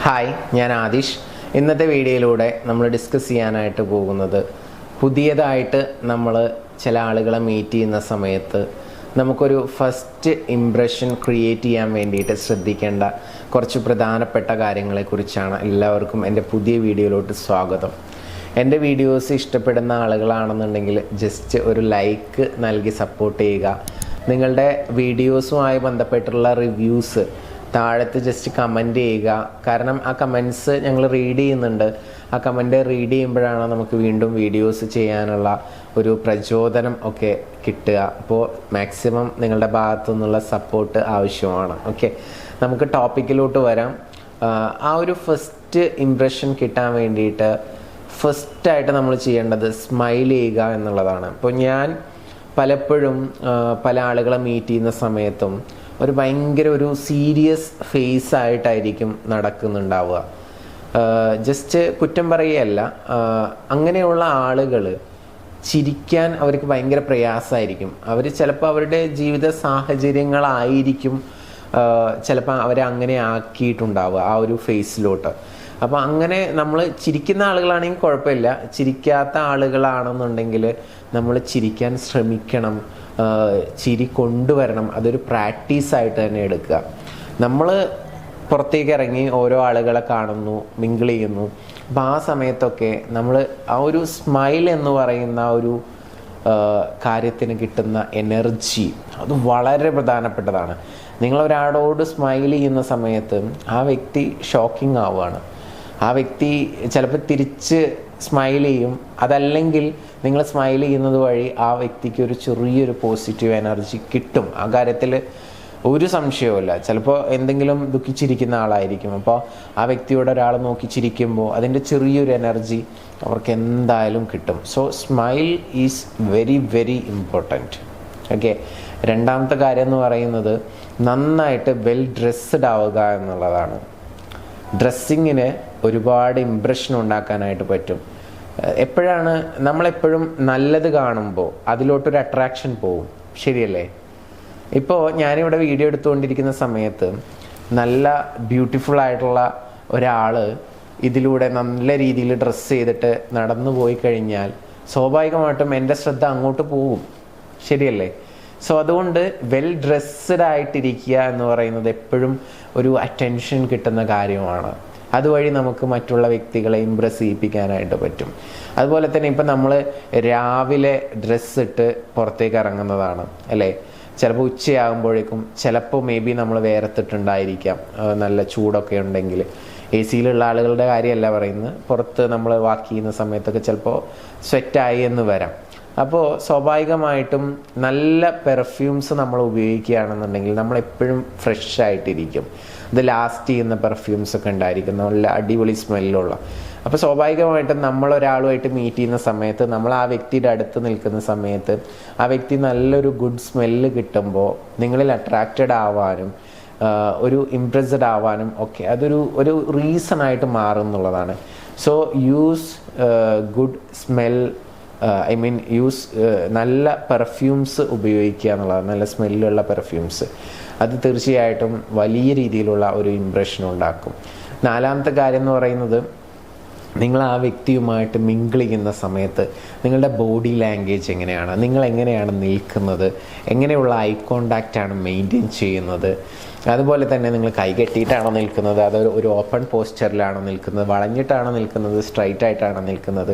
Hi, ഞാൻ ആദിഷ്. ഇന്നത്തെ വീഡിയോയിലൂടെ നമ്മൾ ഡിസ്കസ് ചെയ്യാനായിട്ട് പോകുന്നത് പുതിയതായിട്ട് നമ്മൾ ചില ആളുകളെ മീറ്റ് ചെയ്യുന്ന സമയത്ത് നമുക്കൊരു ഫസ്റ്റ് ഇംപ്രഷൻ ക്രിയേറ്റ് ചെയ്യാൻ വേണ്ടിയിട്ട് ശ്രദ്ധിക്കേണ്ട കുറച്ച് പ്രധാനപ്പെട്ട കാര്യങ്ങളെക്കുറിച്ചാണ്. എല്ലാവർക്കും എൻ്റെ പുതിയ വീഡിയോയിലോട്ട് സ്വാഗതം. എൻ്റെ വീഡിയോസ് ഇഷ്ടപ്പെടുന്ന ആളുകളാണെന്നുണ്ടെങ്കിൽ ജസ്റ്റ് ഒരു ലൈക്ക് നൽകി സപ്പോർട്ട് ചെയ്യുക. നിങ്ങളുടെ വീഡിയോസുമായി ബന്ധപ്പെട്ടുള്ള റിവ്യൂസ് താഴത്ത് ജസ്റ്റ് കമൻറ്റ് ചെയ്യുക. കാരണം ആ കമൻറ്റ്സ് ഞങ്ങൾ റീഡ് ചെയ്യുന്നുണ്ട്. ആ കമൻറ്റ് റീഡ് ചെയ്യുമ്പോഴാണ് നമുക്ക് വീണ്ടും വീഡിയോസ് ചെയ്യാനുള്ള ഒരു പ്രചോദനം ഒക്കെ കിട്ടുക. അപ്പോൾ മാക്സിമം നിങ്ങളുടെ ഭാഗത്തു നിന്നുള്ള സപ്പോർട്ട് ആവശ്യമാണ്. ഓക്കെ, നമുക്ക് ടോപ്പിക്കിലോട്ട് വരാം. ആ ഒരു ഫസ്റ്റ് ഇംപ്രഷൻ കിട്ടാൻ വേണ്ടിയിട്ട് ഫസ്റ്റായിട്ട് നമ്മൾ ചെയ്യേണ്ടത് സ്മൈൽ ചെയ്യുക എന്നുള്ളതാണ്. ഇപ്പോൾ ഞാൻ പലപ്പോഴും പല ആളുകളെ മീറ്റ് ചെയ്യുന്ന സമയത്തും ഭയങ്കര ഒരു സീരിയസ് ഫേസ് ആയിട്ടായിരിക്കും നടക്കുന്നുണ്ടാവുക. ജസ്റ്റ് കുറ്റം പറയുകയല്ല, അങ്ങനെയുള്ള ആളുകൾ ചിരിക്കാൻ അവർക്ക് ഭയങ്കര പ്രയാസമായിരിക്കും. അവർ ചിലപ്പോൾ അവരുടെ ജീവിത സാഹചര്യങ്ങളായിരിക്കും ചിലപ്പോൾ അവരെ അങ്ങനെ ആക്കിയിട്ടുണ്ടാവുക ആ ഒരു ഫേസിലോട്ട്. അപ്പോൾ അങ്ങനെ നമ്മൾ ചിരിക്കുന്ന ആളുകളാണെങ്കിൽ കുഴപ്പമില്ല. ചിരിക്കാത്ത ആളുകളാണെന്നുണ്ടെങ്കിൽ നമ്മൾ ചിരിക്കാൻ ശ്രമിക്കണം, ചിരി കൊണ്ടുവരണം. അതൊരു പ്രാക്ടീസായിട്ട് തന്നെ എടുക്കുക. നമ്മൾ പുറത്തേക്ക് ഇറങ്ങി ഓരോ ആളുകളെ കാണുന്നു, മിങ്കിൾ ചെയ്യുന്നു. അപ്പം ആ സമയത്തൊക്കെ നമ്മൾ ആ ഒരു സ്മൈൽ എന്ന് പറയുന്ന ഒരു കാര്യത്തിന് കിട്ടുന്ന എനർജി അത് വളരെ പ്രധാനപ്പെട്ടതാണ്. നിങ്ങൾ ഒരാളോട് സ്മൈൽ ചെയ്യുന്ന സമയത്ത് ആ വ്യക്തി ഷോക്കിംഗ് ആവുകയാണ്. ആ വ്യക്തി ചിലപ്പോൾ തിരിച്ച് സ്മൈൽ ചെയ്യും. അതല്ലെങ്കിൽ നിങ്ങൾ സ്മൈൽ ചെയ്യുന്നത് വഴി ആ വ്യക്തിക്ക് ഒരു ചെറിയൊരു പോസിറ്റീവ് എനർജി കിട്ടും. ആ കാര്യത്തിൽ ഒരു സംശയവുമില്ല. ചിലപ്പോൾ എന്തെങ്കിലും ദുഃഖിച്ചിരിക്കുന്ന ആളായിരിക്കും. അപ്പോൾ ആ വ്യക്തിയോട് ഒരാൾ നോക്കി ചിരിക്കുമ്പോൾ അതിൻ്റെ ചെറിയൊരു എനർജി അവർക്ക് എന്തായാലും കിട്ടും. So smile is very very important. Okay, രണ്ടാമത്തെ കാര്യം എന്ന് പറയുന്നത് നന്നായിട്ട് വെൽ ഡ്രസ്ഡ് ആവുക എന്നുള്ളതാണ്. ഡ്രസ്സിങ്ങിന് ഒരുപാട് ഇംപ്രഷൻ ഉണ്ടാക്കാനായിട്ട് പറ്റും. എപ്പോഴാണ് നമ്മളെപ്പോഴും നല്ലത് കാണുമ്പോൾ അതിലോട്ടൊരു അട്രാക്ഷൻ പോവും, ശരിയല്ലേ? ഇപ്പോൾ ഞാനിവിടെ വീഡിയോ എടുത്തുകൊണ്ടിരിക്കുന്ന സമയത്ത് നല്ല ബ്യൂട്ടിഫുൾ ആയിട്ടുള്ള ഒരാൾ ഇതിലൂടെ നല്ല രീതിയിൽ ഡ്രസ്സ് ചെയ്തിട്ട് നടന്നു പോയി കഴിഞ്ഞാൽ സ്വാഭാവികമായിട്ടും എൻ്റെ ശ്രദ്ധ അങ്ങോട്ട് പോവും, ശരിയല്ലേ? സോ അതുകൊണ്ട് വെൽ ഡ്രസ്ഡ് ആയിട്ടിരിക്കുക എന്ന് പറയുന്നത് എപ്പോഴും ഒരു അറ്റൻഷൻ കിട്ടുന്ന കാര്യമാണ്. അതുവഴി നമുക്ക് മറ്റുള്ള വ്യക്തികളെ ഇംപ്രസ് ചെയ്യിപ്പിക്കാനായിട്ട് പറ്റും. അതുപോലെ തന്നെ ഇപ്പം നമ്മൾ രാവിലെ ഡ്രസ്സ് ഇട്ട് പുറത്തേക്ക് ഇറങ്ങുന്നതാണ് അല്ലേ? ചിലപ്പോൾ ഉച്ചയാകുമ്പോഴേക്കും ചിലപ്പോൾ മേ ബി നമ്മൾ വേർത്തിട്ടുണ്ടായിരിക്കാം, നല്ല ചൂടൊക്കെ ഉണ്ടെങ്കിൽ. എ സിയിലുള്ള ആളുകളുടെ കാര്യമല്ല പറയുന്നത്, പുറത്ത് നമ്മൾ വാക്ക് ചെയ്യുന്ന സമയത്തൊക്കെ ചിലപ്പോൾ സ്വെറ്റായി എന്ന് വരാം. അപ്പോൾ സ്വാഭാവികമായിട്ടും നല്ല പെർഫ്യൂംസ് നമ്മൾ ഉപയോഗിക്കുകയാണെന്നുണ്ടെങ്കിൽ നമ്മളെപ്പോഴും ഫ്രഷ് ആയിട്ടിരിക്കും. ഇത് ലാസ്റ്റ് ചെയ്യുന്ന പെർഫ്യൂംസ് ഒക്കെ ഉണ്ടായിരിക്കും, നല്ല അടിപൊളി സ്മെല്ലുള്ള. അപ്പോൾ സ്വാഭാവികമായിട്ടും നമ്മളൊരാളുമായിട്ട് മീറ്റ് ചെയ്യുന്ന സമയത്ത് നമ്മൾ ആ വ്യക്തിയുടെ അടുത്ത് നിൽക്കുന്ന സമയത്ത് ആ വ്യക്തി നല്ലൊരു ഗുഡ് സ്മെല്ല് കിട്ടുമ്പോൾ നിങ്ങളിൽ അട്രാക്റ്റഡ് ആവാനും ഒരു ഇംപ്രസ്ഡ് ആവാനും ഒക്കെ അതൊരു റീസണായിട്ട് മാറും എന്നുള്ളതാണ്. So use good smell, use നല്ല പെർഫ്യൂംസ് ഉപയോഗിക്കുക എന്നുള്ളതാണ്. നല്ല സ്മെല്ലുള്ള പെർഫ്യൂംസ് അത് തീർച്ചയായിട്ടും വലിയ രീതിയിലുള്ള ഒരു ഇംപ്രഷൻ ഉണ്ടാക്കും. നാലാമത്തെ കാര്യം എന്ന് പറയുന്നത് നിങ്ങൾ ആ വ്യക്തിയുമായിട്ട് മിങ്കിൾ ചെയ്യുന്ന സമയത്ത് നിങ്ങളുടെ ബോഡി ലാംഗ്വേജ് എങ്ങനെയാണ്, നിങ്ങൾ എങ്ങനെയാണ് നിൽക്കുന്നത്, എങ്ങനെയുള്ള ഐ കോണ്ടാക്റ്റാണ് മെയിൻറ്റെയിൻ ചെയ്യുന്നത്. അതുപോലെ തന്നെ നിങ്ങൾ കൈകെട്ടിയിട്ടാണോ നിൽക്കുന്നത്, അത് ഒരു ഓപ്പൺ പോസ്ചറിലാണോ നിൽക്കുന്നത്, വളഞ്ഞിട്ടാണോ നിൽക്കുന്നത്, സ്ട്രൈറ്റ് ആയിട്ടാണോ നിൽക്കുന്നത്.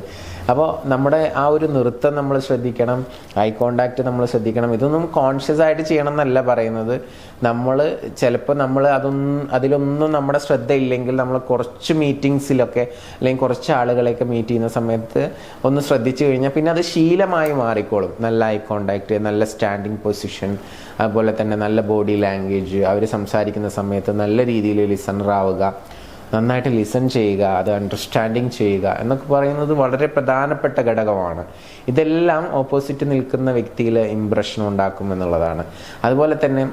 അപ്പോൾ നമ്മുടെ ആ ഒരു നൃത്തം നമ്മൾ ശ്രദ്ധിക്കണം, ഐ കോണ്ടാക്റ്റ് നമ്മൾ ശ്രദ്ധിക്കണം. ഇതൊന്നും കോൺഷ്യസ് ആയിട്ട് ചെയ്യണം എന്നല്ല പറയുന്നത്. നമ്മൾ ചിലപ്പോൾ അതിലൊന്നും നമ്മുടെ ശ്രദ്ധയില്ലെങ്കിൽ നമ്മൾ കുറച്ച് മീറ്റിങ്സിലൊക്കെ അല്ലെങ്കിൽ കുറച്ച് ആളുകളെയൊക്കെ മീറ്റ് ചെയ്യുന്ന സമയത്ത് ഒന്ന് ശ്രദ്ധിച്ചു കഴിഞ്ഞാൽ പിന്നെ അത് ശീലമായി മാറിക്കോളും. നല്ല ഐ കോണ്ടാക്റ്റ്, നല്ല സ്റ്റാൻഡിങ് പൊസിഷൻ, അതുപോലെ തന്നെ നല്ല ബോഡി ലാംഗ്വേജ്, അവർ സംസാരിക്കുന്ന സമയത്ത് നല്ല രീതിയിൽ ലിസണർ ആവുക, നന്നായിട്ട് ലിസൺ ചെയ്യുക, അത് അണ്ടർസ്റ്റാൻഡിങ് ചെയ്യുക എന്നൊക്കെ പറയുന്നത് വളരെ പ്രധാനപ്പെട്ട ഘടകമാണ്. ഇതെല്ലാം ഓപ്പോസിറ്റ് നിൽക്കുന്ന വ്യക്തിയിൽ ഇംപ്രഷൻ ഉണ്ടാക്കും എന്നുള്ളതാണ്. അതുപോലെ തന്നെ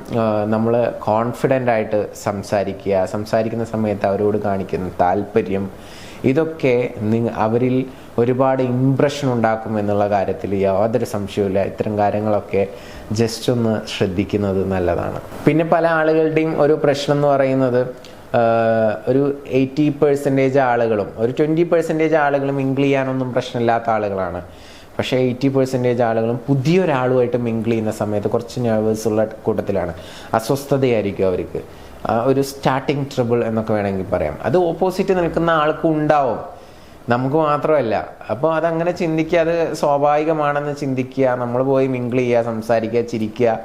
നമ്മൾ കോൺഫിഡൻ്റ് ആയിട്ട് സംസാരിക്കുന്ന സമയത്ത് അവരോട് കാണിക്കുന്ന താല്പര്യം, ഇതൊക്കെ അവരിൽ ഒരുപാട് ഇംപ്രഷൻ ഉണ്ടാക്കും എന്നുള്ള കാര്യത്തിൽ യാതൊരു സംശയവുമില്ല. ഇത്തരം കാര്യങ്ങളൊക്കെ ജസ്റ്റ് ഒന്ന് ശ്രദ്ധിക്കുന്നത് നല്ലതാണ്. പിന്നെ പല ആളുകളുടെയും ഒരു പ്രശ്നം എന്ന് പറയുന്നത് ഒരു 80% ആളുകളും ഒരു 20% ആളുകളും മിങ്കിൾ ചെയ്യാനൊന്നും പ്രശ്നമില്ലാത്ത ആളുകളാണ്. പക്ഷേ 80% ആളുകളും പുതിയൊരാളുമായിട്ട് മിങ്കിൾ ചെയ്യുന്ന സമയത്ത് കുറച്ച് നെർവസ് ഉള്ള കൂട്ടത്തിലാണ്. അസ്വസ്ഥതയായിരിക്കും അവർക്ക്, ഒരു സ്റ്റാർട്ടിങ് ട്രബിൾ എന്നൊക്കെ വേണമെങ്കിൽ പറയാം. അത് ഓപ്പോസിറ്റ് നിൽക്കുന്ന ആൾക്കും ഉണ്ടാവും, നമുക്ക് മാത്രമല്ല. അപ്പോൾ അതങ്ങനെ ചിന്തിക്കുക, അത് സ്വാഭാവികമാണെന്ന് ചിന്തിക്കുക. നമ്മൾ പോയി മിങ്കിൾ ചെയ്യുക, സംസാരിക്കുക, ചിരിക്കുക,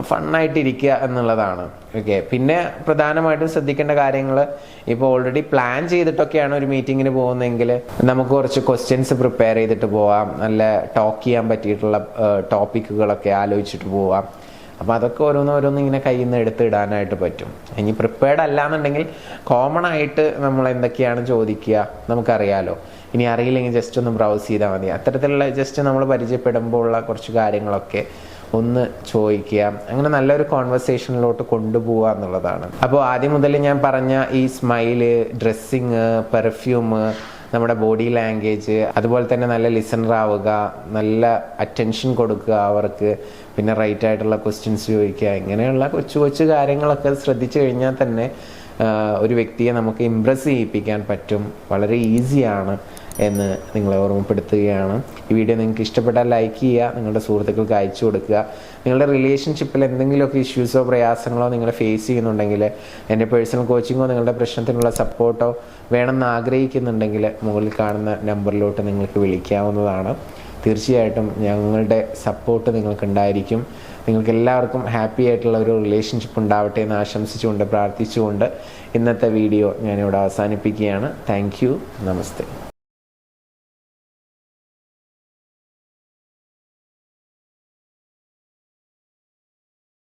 ഫണ്ണായിട്ടിരിക്കുക എന്നുള്ളതാണ്. ഓക്കെ. പിന്നെ പ്രധാനമായിട്ടും ശ്രദ്ധിക്കേണ്ട കാര്യങ്ങൾ, ഇപ്പോൾ ഓൾറെഡി പ്ലാൻ ചെയ്തിട്ടൊക്കെയാണ് ഒരു മീറ്റിങ്ങിന് പോകുന്നതെങ്കിൽ നമുക്ക് കുറച്ച് ക്വസ്റ്റ്യൻസ് പ്രിപ്പയർ ചെയ്തിട്ട് പോവാം, നല്ല ടോക്ക് ചെയ്യാൻ പറ്റിയിട്ടുള്ള ടോപ്പിക്കുകളൊക്കെ ആലോചിച്ചിട്ട് പോവാം. അപ്പോൾ അതൊക്കെ ഓരോന്നോരോന്ന് ഇങ്ങനെ കയ്യിൽ നിന്ന് എടുത്തിടാനായിട്ട് പറ്റും. ഇനി പ്രിപ്പയർഡ് അല്ല എന്നുണ്ടെങ്കിൽ കോമൺ ആയിട്ട് നമ്മൾ എന്തൊക്കെയാണ് ചോദിക്കുക നമുക്കറിയാലോ. ഇനി അറിയില്ലെങ്കിൽ ജസ്റ്റ് ഒന്ന് ബ്രൗസ് ചെയ്താൽ മതി. അത്തരത്തിലുള്ള ജസ്റ്റ് നമ്മൾ പരിചയപ്പെടുമ്പോൾ ഉള്ള കുറച്ച് കാര്യങ്ങളൊക്കെ ഒന്ന് ചോദിക്കുക, അങ്ങനെ നല്ലൊരു കോൺവെർസേഷനിലോട്ട് കൊണ്ടുപോവുക എന്നുള്ളതാണ്. അപ്പോൾ ആദ്യം മുതൽ ഞാൻ പറഞ്ഞ ഈ സ്മൈല്, ഡ്രസ്സിങ്, പെർഫ്യൂം, നമ്മുടെ ബോഡി ലാംഗ്വേജ്, അതുപോലെ തന്നെ നല്ല ലിസണർ ആവുക, നല്ല അറ്റൻഷൻ കൊടുക്കുക അവർക്ക്, പിന്നെ റൈറ്റ് ആയിട്ടുള്ള ക്വസ്റ്റ്യൻസ് ചോദിക്കുക, ഇങ്ങനെയുള്ള കൊച്ചു കൊച്ചു കാര്യങ്ങളൊക്കെ ശ്രദ്ധിച്ചു കഴിഞ്ഞാൽ തന്നെ ഒരു വ്യക്തിയെ നമുക്ക് ഇംപ്രസ് ചെയ്യിപ്പിക്കാൻ പറ്റും. വളരെ ഈസിയാണ് എന്ന് നിങ്ങളെ ഓർമ്മപ്പെടുത്തുകയാണ്. ഈ വീഡിയോ നിങ്ങൾക്ക് ഇഷ്ടപ്പെട്ടാൽ ലൈക്ക് ചെയ്യുക, നിങ്ങളുടെ സുഹൃത്തുക്കൾക്ക് അയച്ചു കൊടുക്കുക. നിങ്ങളുടെ റിലേഷൻഷിപ്പിൽ എന്തെങ്കിലുമൊക്കെ ഇഷ്യൂസോ പ്രയാസങ്ങളോ നിങ്ങൾ ഫേസ് ചെയ്യുന്നുണ്ടെങ്കിൽ, എൻ്റെ പേഴ്സണൽ കോച്ചിങ്ങോ നിങ്ങളുടെ പ്രശ്നത്തിനുള്ള സപ്പോർട്ടോ വേണമെന്ന് ആഗ്രഹിക്കുന്നുണ്ടെങ്കിൽ മുകളിൽ കാണുന്ന നമ്പറിലോട്ട് നിങ്ങൾക്ക് വിളിക്കാവുന്നതാണ്. തീർച്ചയായിട്ടും ഞങ്ങളുടെ സപ്പോർട്ട് നിങ്ങൾക്കുണ്ടായിരിക്കും. നിങ്ങൾക്ക് എല്ലാവർക്കും ഹാപ്പി ആയിട്ടുള്ള ഒരു റിലേഷൻഷിപ്പ് ഉണ്ടാവട്ടെ എന്ന് ആശംസിച്ചുകൊണ്ട് പ്രാർത്ഥിച്ചുകൊണ്ട് ഇന്നത്തെ വീഡിയോ ഞാനിവിടെ അവസാനിപ്പിക്കുകയാണ്. Thank you. നമസ്തേ.